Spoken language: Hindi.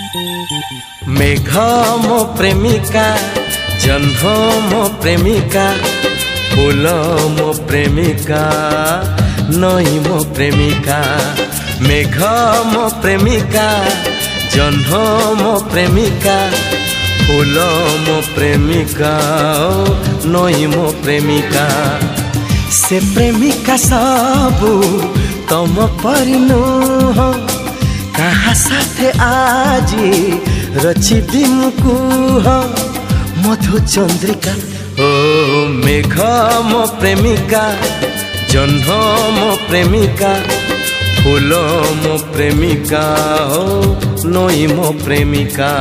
मेघ मो प्रेमिका, जह्न मो प्रेमिका, फूल मो प्रेमिका, नई मो प्रेमिका। मेघ मो प्रेमिका, जह्न मो प्रेमिका, फूल मो प्रेमिका, नई मो प्रेमिका। से प्रेमिका सबू तम परि नुह, कहा साथे आजी रचिबी मुकुह मधु चंद्रिका। ओ मेघ मो प्रेमिका, जह्न मो प्रेमिका, फूल मो प्रेमिका, नई मो प्रेमिका।